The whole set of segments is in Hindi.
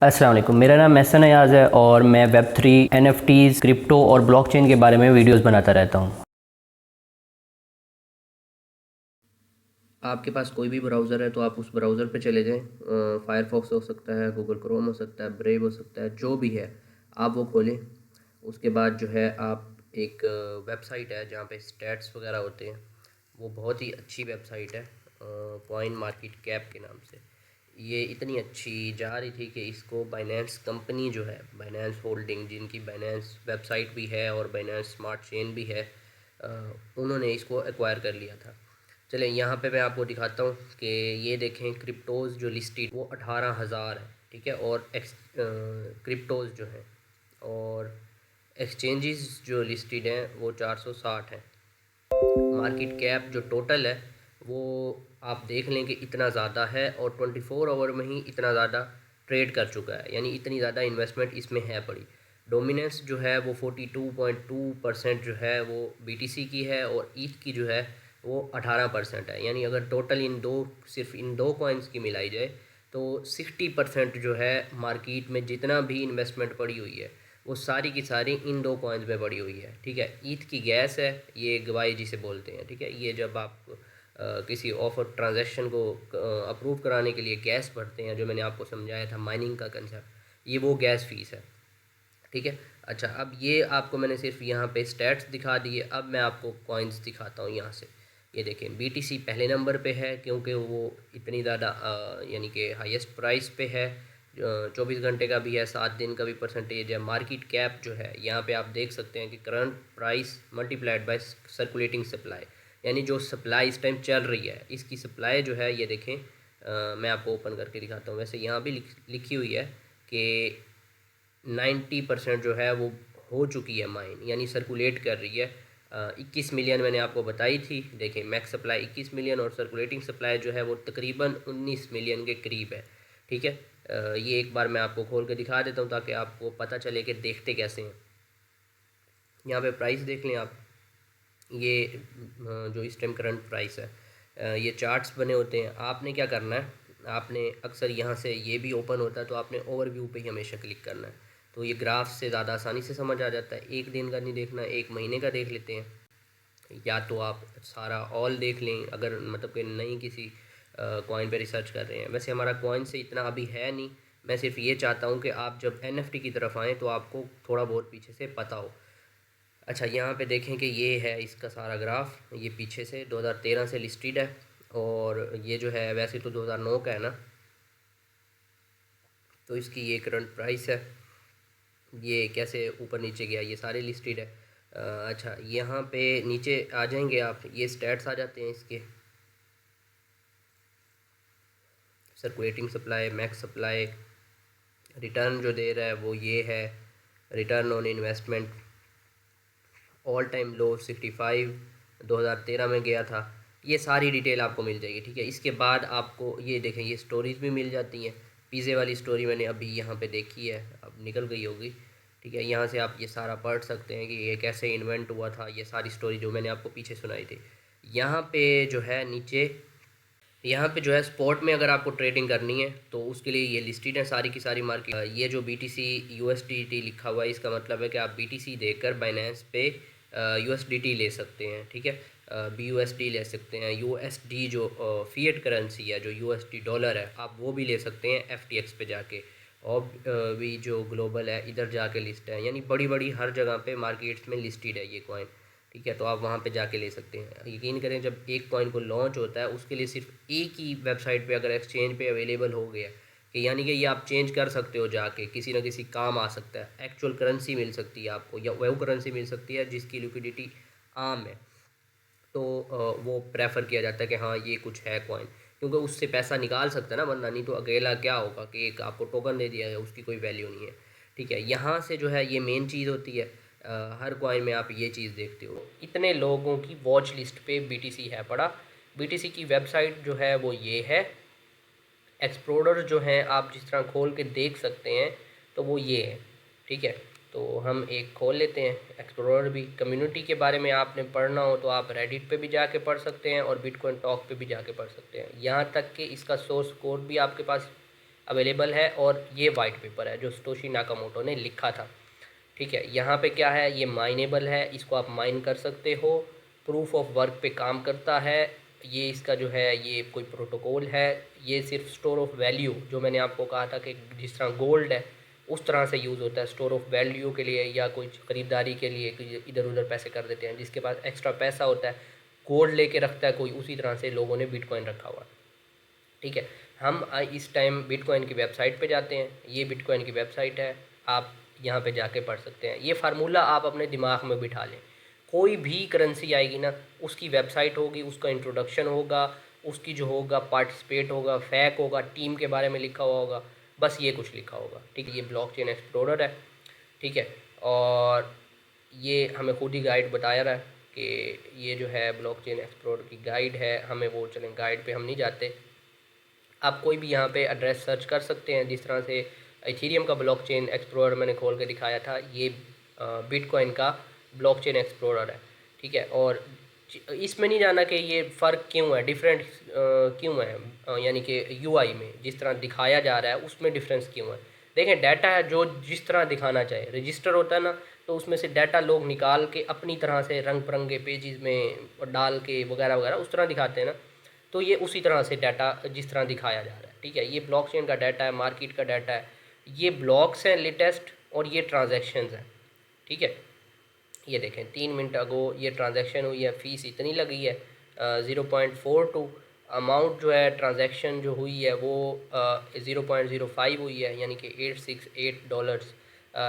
अस्सलाम वालेकुम। मेरा नाम महसन अयाज है और मैं वेब3, एनएफटीज़, क्रिप्टो और ब्लॉकचेन के बारे में वीडियोस बनाता रहता हूँ। आपके पास कोई भी ब्राउज़र है तो आप उस ब्राउज़र पे चले जाएं। फायरफॉक्स हो सकता है, गूगल क्रोम हो सकता है, ब्रेव हो सकता है, जो भी है आप वो खोलें। उसके बाद जो है आप एक वेबसाइट है जहाँ पे स्टैट्स वगैरह होते हैं, वो बहुत ही अच्छी वेबसाइट है, कॉइन मार्केट कैप के नाम से। ये इतनी अच्छी जा रही थी कि इसको बाइनेंस कंपनी जो है, बाइनेंस होल्डिंग, जिनकी बाइनेंस वेबसाइट भी है और बाइनेंस स्मार्ट चेन भी है, अ, उन्होंने इसको एक्वायर कर लिया था। चलें यहाँ पे मैं आपको दिखाता हूँ कि ये देखें, क्रिप्टोज़ जो लिस्टेड वो 18,000 है, ठीक है। और क्रिप्टोज़ जो हैं और एक्सचेंजेस जो लिस्टेड हैं वो 460 हैं। मार्केट कैप जो टोटल है वो आप देख लें कि इतना ज़्यादा है और 24 आवर में ही इतना ज़्यादा ट्रेड कर चुका है, यानी इतनी ज़्यादा इन्वेस्टमेंट इसमें है पड़ी। डोमिनेंस जो है वो 42.2% जो है वो बीटीसी की है और ईथ की जो है वो 18% है। यानी अगर टोटल सिर्फ इन दो कॉइन्स की मिलाई जाए तो 60% जो है मार्केट में जितना भी इन्वेस्टमेंट पड़ी हुई है वो सारी की सारी इन दो कॉइन्स में पड़ी हुई है, ठीक है। ईथ की गैस है, ये गवाही जिसे बोलते हैं, ठीक है। ये जब आप किसी ऑफर ट्रांजैक्शन को अप्रूव कराने के लिए गैस भरते हैं, जो मैंने आपको समझाया था माइनिंग का कंसेप्ट, ये वो गैस फीस है, ठीक है। अच्छा, अब ये आपको मैंने सिर्फ यहाँ पे स्टैट्स दिखा दिए। अब मैं आपको कॉइन्स दिखाता हूँ यहाँ से। ये देखें, बीटीसी पहले नंबर पे है क्योंकि वो इतनी ज़्यादा यानी कि हाईएस्ट प्राइस पे है। 24 घंटे का भी है, 7 दिन का भी परसेंटेज है। मार्केट कैप जो है यहाँ पे आप देख सकते हैं कि current price multiplied by circulating supply, यानी जो सप्लाई इस टाइम चल रही है, इसकी सप्लाई जो है ये देखें। मैं आपको ओपन करके दिखाता हूँ। वैसे यहाँ भी लिखी हुई है कि 90% जो है वो हो चुकी है माइन, यानी सर्कुलेट कर रही है। 21 मिलियन मैंने आपको बताई थी। देखें, मैक्स सप्लाई 21 मिलियन और सर्कुलेटिंग सप्लाई जो है वो तकरीबन 19 मिलियन के करीब है, ठीक है। ये एक बार मैं आपको खोल के दिखा देता हूँ ताकि आपको पता चले कि देखते कैसे हैं। यहाँ पे प्राइस देख लें आप। ये जो इस टाइम करंट प्राइस है, ये चार्ट्स बने होते हैं। आपने क्या करना है, आपने अक्सर यहाँ से ये भी ओपन होता है तो आपने ओवरव्यू पे ही हमेशा क्लिक करना है, तो ये ग्राफ से ज़्यादा आसानी से समझ आ जाता है। एक दिन का नहीं देखना, एक महीने का देख लेते हैं, या तो आप सारा ऑल देख लें अगर मतलब कि नहीं किसी कॉइन पे रिसर्च कर रहे हैं। वैसे हमारा कॉइन से इतना अभी है नहीं। मैं सिर्फ ये चाहता हूँ कि आप जब एनएफटी की तरफ आएँ तो आपको थोड़ा बहुत पीछे से पता हो। अच्छा, यहाँ पे देखें कि ये है इसका सारा ग्राफ, ये पीछे से 2013 से लिस्टेड है और ये जो है वैसे तो 2009 का है ना, तो इसकी ये करंट प्राइस है। ये कैसे ऊपर नीचे गया, ये सारे लिस्टेड है। अच्छा, यहाँ पे नीचे आ जाएंगे आप, ये स्टैट्स आ जाते हैं इसके। Circulating supply, max supply, return जो दे रहा है वो ये है। Return on investment all time low 65, 2013 में गया था। ये सारी डिटेल आपको मिल जाएगी, ठीक है। इसके बाद आपको ये देखें, ये स्टोरीज भी मिल जाती हैं। पिज़्ज़े वाली स्टोरी मैंने अभी यहाँ पे देखी है, अब निकल गई होगी, ठीक है। यहाँ से आप ये सारा पढ़ सकते हैं कि ये कैसे इन्वेंट हुआ था, ये सारी स्टोरी जो मैंने आपको पीछे सुनाई थी। यहाँ पे जो है नीचे, यहाँ पे जो है स्पॉट में अगर आपको ट्रेडिंग करनी है तो उसके लिए ये लिस्टेड है सारी की सारी मार्केट। ये जो BTC USDT लिखा हुआ है, इसका मतलब है कि आप BTC देकर बाइनेंस पे USDT ले सकते हैं, ठीक है। BUSD ले सकते हैं, USD जो फिएट करेंसी है, जो USD डॉलर है, आप वो भी ले सकते हैं FTX पे जाके। और भी जो ग्लोबल है इधर जाके लिस्ट है, यानी बड़ी बड़ी हर जगह पे मार्केट्स में लिस्टेड है ये कॉइन, ठीक है। तो आप वहाँ पे जाके ले सकते हैं। यकीन करें, जब एक कॉइन को लॉन्च होता है उसके लिए सिर्फ एक ही वेबसाइट पे अगर एक्सचेंज पे अवेलेबल हो गया कि यानी कि ये आप चेंज कर सकते हो जाके, किसी ना किसी काम आ सकता है। एक्चुअल करेंसी मिल सकती है आपको, या वो करेंसी मिल सकती है जिसकी लिक्विडिटी आम है, तो वो प्रेफर किया जाता है कि हाँ ये कुछ है कॉइन, क्योंकि उससे पैसा निकाल सकता है ना बंदा। नहीं तो अकेला क्या होगा कि एक आपको टोकन दे दिया है, उसकी कोई वैल्यू नहीं है, ठीक है। यहाँ से जो है ये मेन चीज़ होती है। हर कॉइन में आप ये चीज़ देखते हो। इतने लोगों की वॉच लिस्ट पे BTC है पड़ा। BTC की वेबसाइट जो है वो ये है। एक्सप्लोरर जो है आप जिस तरह खोल के देख सकते हैं तो वो ये है, ठीक है। तो हम एक खोल लेते हैं एक्सप्लोरर भी। कम्युनिटी के बारे में आपने पढ़ना हो तो आप रेडिट पे भी जाके पढ़ सकते हैं और बिटकॉइन टॉक पे भी जाके पढ़ सकते हैं। यहाँ तक कि इसका सोर्स कोड भी आपके पास अवेलेबल है और ये वाइट पेपर है जो सतोशी नाकामोटो ने लिखा था। ठीक है, यहाँ पे क्या है, ये माइनेबल है, इसको आप माइन कर सकते हो, प्रूफ ऑफ वर्क पे काम करता है। ये इसका जो है ये कोई प्रोटोकॉल है, ये सिर्फ स्टोर ऑफ वैल्यू जो मैंने आपको कहा था कि जिस तरह गोल्ड है उस तरह से यूज़ होता है स्टोर ऑफ वैल्यू के लिए, या कोई ख़रीदारी के लिए इधर उधर पैसे कर देते हैं। जिसके पास एक्स्ट्रा पैसा होता है, गोल्ड लेके रखता है कोई, उसी तरह से लोगों ने बिटकॉइन रखा हुआ है। ठीक है, हम इस टाइम बिटकॉइन की वेबसाइट पे जाते हैं। ये बिटकॉइन की वेबसाइट है, आप यहाँ पे जाके पढ़ सकते हैं। ये फार्मूला आप अपने दिमाग में बिठा लें, कोई भी करेंसी आएगी ना, उसकी वेबसाइट होगी, उसका इंट्रोडक्शन होगा, उसकी जो होगा पार्टिसिपेट होगा, फैक होगा, टीम के बारे में लिखा हुआ होगा, बस ये कुछ लिखा होगा। ठीक है, ये ब्लॉकचेन एक्सप्लोरर है। ठीक है, और ये हमें खुद ही गाइड बताया रहा है कि ये जो है ब्लॉकचेन एक्सप्लोरर की गाइड है। हमें वो चलें गाइड पे हम नहीं जाते, आप कोई भी यहाँ पे एड्रेस सर्च कर सकते हैं। जिस तरह से इथेरियम का ब्लॉकचेन एक्सप्लोरर मैंने खोल के दिखाया था, ये बिटकॉइन का ब्लॉकचेन एक्सप्लोरर है। ठीक है, और इसमें नहीं जाना कि ये फ़र्क क्यों है, डिफरेंट क्यों है, यानी कि यूआई में जिस तरह दिखाया जा रहा है उसमें डिफरेंस क्यों है। देखें, डाटा है जो जिस तरह दिखाना चाहे, रजिस्टर होता है ना, तो उसमें से डाटा लोग निकाल के अपनी तरह से रंग बिरंगे पेजेस में डाल के वगैरह वगैरह उस तरह दिखाते हैं ना, तो ये उसी तरह से डाटा जिस तरह दिखाया जा रहा है। ठीक है, ये ब्लॉकचेन का डाटा है, मार्केट का डाटा है, ये ब्लॉक्स हैं लेटेस्ट, और ये ट्रांजैक्शंस हैं। ठीक है, ये देखें 3 मिनट अगो ये ट्रांजैक्शन हुई है, फ़ीस इतनी लगी है 0.42, अमाउंट जो है ट्रांजैक्शन जो हुई है वो 0.05 हुई है, यानी कि $868।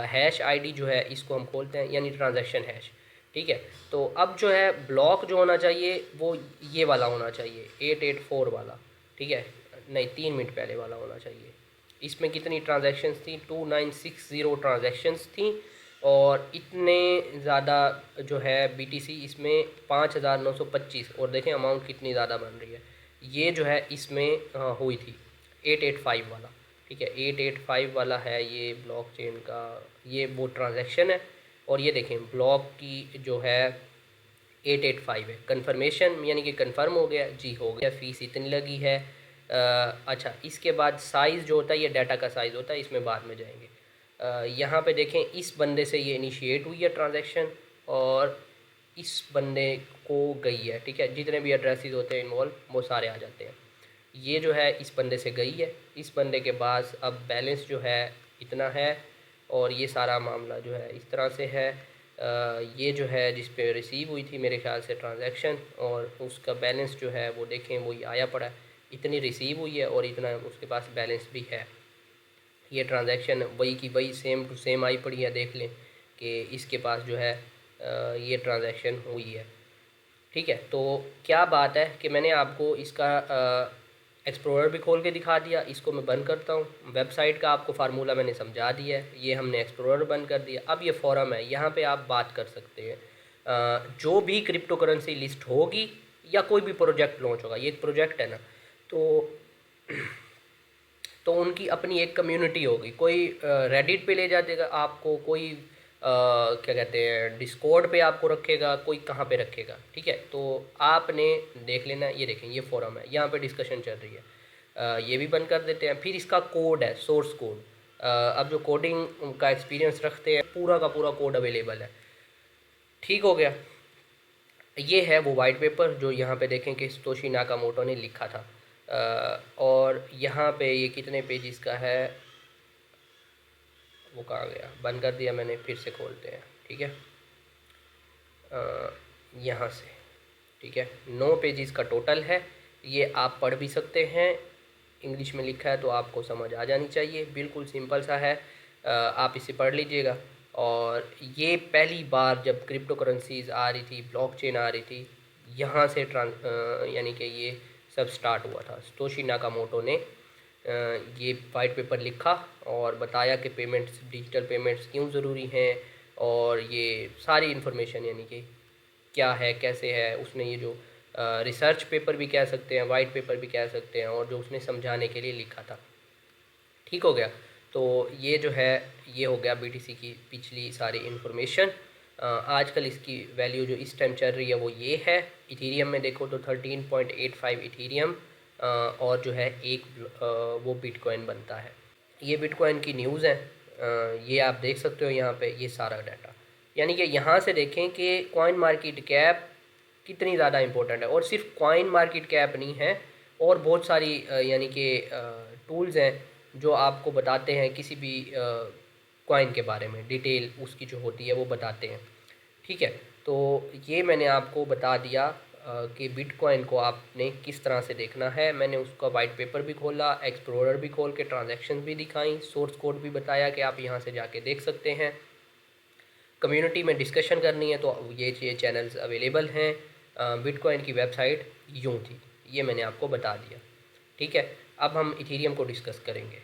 हैश आईडी जो है इसको हम खोलते हैं, यानी ट्रांजैक्शन हैश। ठीक है, तो अब जो है ब्लॉक जो होना चाहिए वो ये वाला होना चाहिए, 884 वाला। ठीक है, नहीं 3 मिनट पहले वाला होना चाहिए। इसमें कितनी ट्रांजैक्शंस थी, 2960 ट्रांजैक्शंस थी, और इतने ज़्यादा जो है BTC इसमें 5925, और देखें अमाउंट कितनी ज़्यादा बन रही है। ये जो है इसमें हुई थी 885 वाला। ठीक है, 885 वाला है ये ब्लॉकचेन का, ये वो ट्रांजैक्शन है। और ये देखें ब्लॉक की जो है 885 है, कन्फर्मेशन यानी कि कंफर्म हो गया, जी हो गया, फ़ीस इतनी लगी है। अच्छा, इसके बाद साइज़ जो होता है ये डाटा का साइज़ होता है, इसमें बाद में जाएंगे। यहाँ पे देखें इस बंदे से ये इनिशिएट हुई है ट्रांजैक्शन, और इस बंदे को गई है। ठीक है, जितने भी एड्रेसेस होते हैं इन्वॉल्व वो सारे आ जाते हैं। ये जो है इस बंदे से गई है, इस बंदे के पास अब बैलेंस जो है इतना है, और ये सारा मामला जो है इस तरह से है। ये जो है जिस पे रिसीव हुई थी मेरे ख्याल से ट्रांजैक्शन, और उसका बैलेंस जो है वो देखें वही आया पड़ा है, इतनी रिसीव हुई है और इतना उसके पास बैलेंस भी है। ये ट्रांजैक्शन वही की वही सेम टू सेम आई पड़ी है, देख लें कि इसके पास जो है ये ट्रांजैक्शन हुई है। ठीक है, तो क्या बात है कि मैंने आपको इसका एक्सप्लोरर भी खोल के दिखा दिया। इसको मैं बंद करता हूँ, वेबसाइट का आपको फार्मूला मैंने समझा दिया है, ये हमने एक्सप्लोरर बंद कर दिया। अब ये फोरम है, यहाँ पे आप बात कर सकते हैं। जो भी क्रिप्टो करेंसी लिस्ट होगी या कोई भी प्रोजेक्ट लॉन्च होगा, ये एक प्रोजेक्ट है ना, तो उनकी अपनी एक कम्युनिटी होगी। कोई रेडिट पे ले जाएगा आपको, कोई क्या कहते हैं डिस्कॉर्ड पे आपको रखेगा, कोई कहाँ पे रखेगा। ठीक है, तो आपने देख लेना। ये देखें ये फोरम है, यहाँ पे डिस्कशन चल रही है। ये भी बंद कर देते हैं। फिर इसका कोड है, सोर्स कोड। अब जो कोडिंग का एक्सपीरियंस रखते हैं, पूरा का पूरा कोड अवेलेबल है। ठीक हो गया, ये है वो वाइट पेपर जो यहाँ पे देखें कि सतोशी नाकामोटो ने लिखा था। और यहाँ पे ये कितने पेजेस का है, वो कहाँ गया, बंद कर दिया मैंने, फिर से खोलते हैं। ठीक है, यहाँ से। ठीक है, 9 पेजेस का टोटल है। ये आप पढ़ भी सकते हैं, इंग्लिश में लिखा है तो आपको समझ आ जानी चाहिए, बिल्कुल सिंपल सा है। आप इसे पढ़ लीजिएगा। और ये पहली बार जब क्रिप्टो करेंसीज आ रही थी, ब्लॉकचेन आ रही थी, यहाँ से यानी कि ये सब स्टार्ट हुआ था। सतोशी नाकामोटो ने ये वाइट पेपर लिखा और बताया कि पेमेंट्स, डिजिटल पेमेंट्स क्यों ज़रूरी हैं, और ये सारी इन्फॉर्मेशन यानी कि क्या है, कैसे है। उसने ये जो रिसर्च पेपर भी कह सकते हैं, वाइट पेपर भी कह सकते हैं, और जो उसने समझाने के लिए लिखा था। ठीक हो गया, तो ये जो है ये हो गया BTC की पिछली सारी इन्फॉर्मेशन। आजकल इसकी वैल्यू जो इस टाइम चल रही है वो ये है। इथेरियम में देखो तो 13.85 इथेरियम और जो है एक वो बिटकॉइन बनता है। ये बिटकॉइन की न्यूज़ है, ये आप देख सकते हो यहाँ पे ये सारा डाटा। यानी कि यहाँ से देखें कि कॉइन मार्केट कैप कितनी ज़्यादा इम्पोर्टेंट है। और सिर्फ कॉइन मार्केट कैप नहीं है, और बहुत सारी यानी कि टूल्स हैं जो आपको बताते हैं किसी भी कॉइन के बारे में, डिटेल उसकी जो होती है वो बताते हैं। ठीक है, तो ये मैंने आपको बता दिया कि बिटकॉइन को आपने किस तरह से देखना है। मैंने उसका वाइट पेपर भी खोला, एक्सप्लोरर भी खोल के ट्रांजैक्शन भी दिखाई, सोर्स कोड भी बताया कि आप यहाँ से जाके देख सकते हैं। कम्युनिटी में डिस्कशन करनी है तो ये चैनल्स अवेलेबल हैं। बिटकॉइन की वेबसाइट यूँ थी, ये मैंने आपको बता दिया। ठीक है, अब हम इथेरियम को डिस्कस करेंगे।